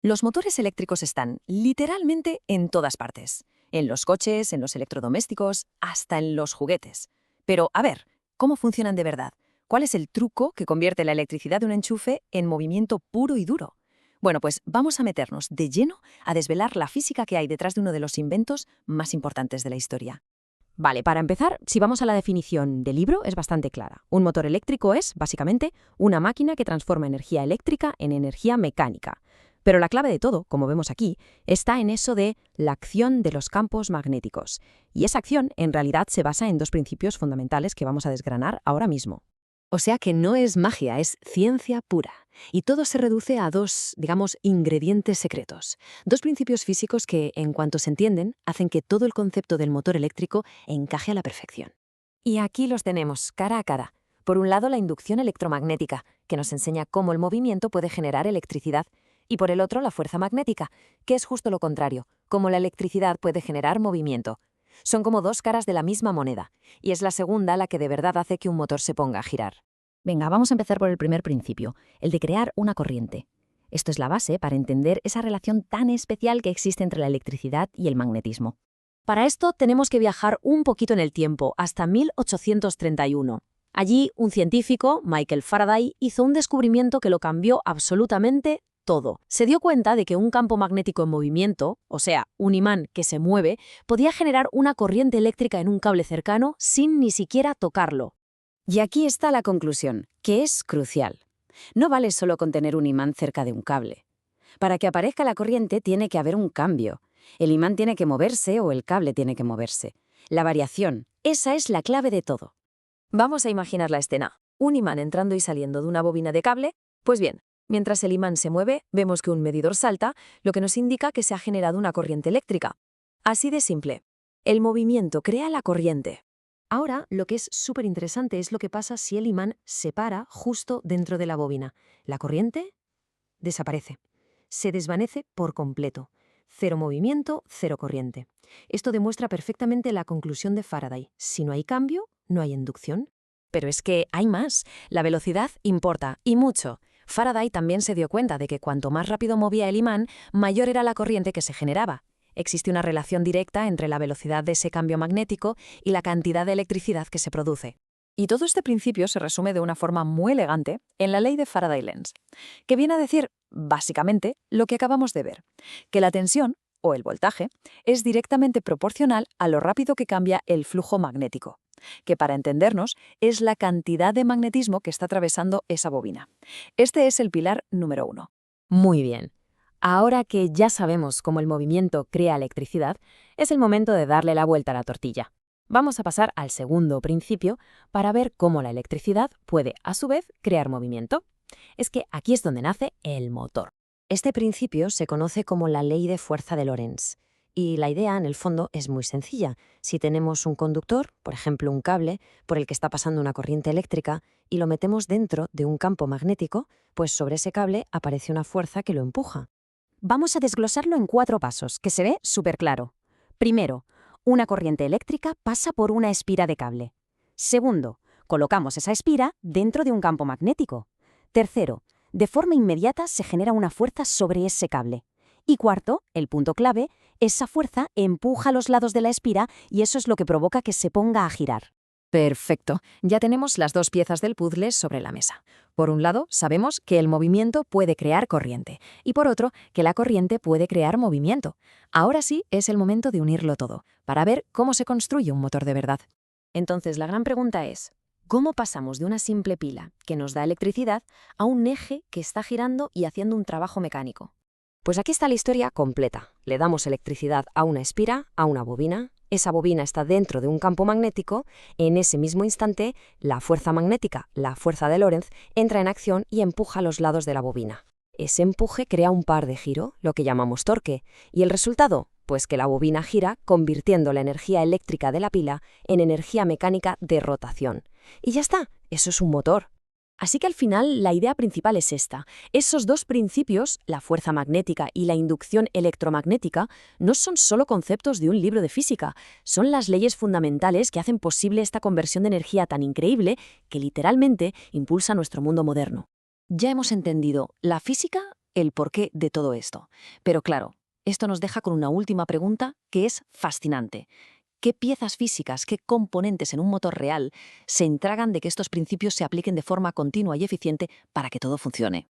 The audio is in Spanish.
Los motores eléctricos están literalmente en todas partes. En los coches, en los electrodomésticos, hasta en los juguetes. Pero, a ver, ¿cómo funcionan de verdad? ¿Cuál es el truco que convierte la electricidad de un enchufe en movimiento puro y duro? Bueno, pues vamos a meternos de lleno a desvelar la física que hay detrás de uno de los inventos más importantes de la historia. Vale, para empezar, si vamos a la definición del libro, es bastante clara. Un motor eléctrico es, básicamente, una máquina que transforma energía eléctrica en energía mecánica. Pero la clave de todo, como vemos aquí, está en eso de la acción de los campos magnéticos. Y esa acción, en realidad, se basa en dos principios fundamentales que vamos a desgranar ahora mismo. O sea que no es magia, es ciencia pura. Y todo se reduce a dos, digamos, ingredientes secretos. Dos principios físicos que, en cuanto se entienden, hacen que todo el concepto del motor eléctrico encaje a la perfección. Y aquí los tenemos, cara a cara. Por un lado, la inducción electromagnética, que nos enseña cómo el movimiento puede generar electricidad. Y por el otro, la fuerza magnética, que es justo lo contrario, cómo la electricidad puede generar movimiento. Son como dos caras de la misma moneda, y es la segunda la que de verdad hace que un motor se ponga a girar. Venga, vamos a empezar por el primer principio, el de crear una corriente. Esto es la base para entender esa relación tan especial que existe entre la electricidad y el magnetismo. Para esto tenemos que viajar un poquito en el tiempo, hasta 1831. Allí, un científico, Michael Faraday, hizo un descubrimiento que lo cambió absolutamente todo. Se dio cuenta de que un campo magnético en movimiento, o sea, un imán que se mueve, podía generar una corriente eléctrica en un cable cercano sin ni siquiera tocarlo. Y aquí está la conclusión, que es crucial. No vale solo con tener un imán cerca de un cable. Para que aparezca la corriente tiene que haber un cambio. El imán tiene que moverse o el cable tiene que moverse. La variación, esa es la clave de todo. Vamos a imaginar la escena. Un imán entrando y saliendo de una bobina de cable. Pues bien, mientras el imán se mueve, vemos que un medidor salta, lo que nos indica que se ha generado una corriente eléctrica. Así de simple. El movimiento crea la corriente. Ahora, lo que es súper interesante es lo que pasa si el imán se para justo dentro de la bobina. La corriente desaparece. Se desvanece por completo. Cero movimiento, cero corriente. Esto demuestra perfectamente la conclusión de Faraday. Si no hay cambio, no hay inducción. Pero es que hay más. La velocidad importa, y mucho. Faraday también se dio cuenta de que cuanto más rápido movía el imán, mayor era la corriente que se generaba. Existe una relación directa entre la velocidad de ese cambio magnético y la cantidad de electricidad que se produce. Y todo este principio se resume de una forma muy elegante en la ley de Faraday-Lenz, que viene a decir, básicamente, lo que acabamos de ver, que la tensión, o el voltaje, es directamente proporcional a lo rápido que cambia el flujo magnético, que para entendernos es la cantidad de magnetismo que está atravesando esa bobina. Este es el pilar número 1. Muy bien. Ahora que ya sabemos cómo el movimiento crea electricidad, es el momento de darle la vuelta a la tortilla. Vamos a pasar al segundo principio para ver cómo la electricidad puede, a su vez, crear movimiento. Es que aquí es donde nace el motor. Este principio se conoce como la ley de fuerza de Lorentz. Y la idea, en el fondo, es muy sencilla. Si tenemos un conductor, por ejemplo un cable, por el que está pasando una corriente eléctrica, y lo metemos dentro de un campo magnético, pues sobre ese cable aparece una fuerza que lo empuja. Vamos a desglosarlo en 4 pasos, que se ve súper claro. Primero, una corriente eléctrica pasa por una espira de cable. Segundo, colocamos esa espira dentro de un campo magnético. Tercero, de forma inmediata se genera una fuerza sobre ese cable. Y cuarto, el punto clave, esa fuerza empuja los lados de la espira y eso es lo que provoca que se ponga a girar. Perfecto. Ya tenemos las dos piezas del puzzle sobre la mesa. Por un lado, sabemos que el movimiento puede crear corriente y por otro, que la corriente puede crear movimiento. Ahora sí es el momento de unirlo todo, para ver cómo se construye un motor de verdad. Entonces, la gran pregunta es, ¿cómo pasamos de una simple pila que nos da electricidad a un eje que está girando y haciendo un trabajo mecánico? Pues aquí está la historia completa. Le damos electricidad a una espira, a una bobina. Esa bobina está dentro de un campo magnético. En ese mismo instante, la fuerza magnética, la fuerza de Lorentz, entra en acción y empuja los lados de la bobina. Ese empuje crea un par de giro, lo que llamamos torque. ¿Y el resultado? Pues que la bobina gira, convirtiendo la energía eléctrica de la pila en energía mecánica de rotación. Y ya está, eso es un motor. Así que al final la idea principal es esta. Esos dos principios, la fuerza magnética y la inducción electromagnética, no son solo conceptos de un libro de física, son las leyes fundamentales que hacen posible esta conversión de energía tan increíble que literalmente impulsa nuestro mundo moderno. Ya hemos entendido la física el porqué de todo esto. Pero claro, esto nos deja con una última pregunta que es fascinante. ¿Qué piezas físicas, qué componentes en un motor real se encargan de que estos principios se apliquen de forma continua y eficiente para que todo funcione?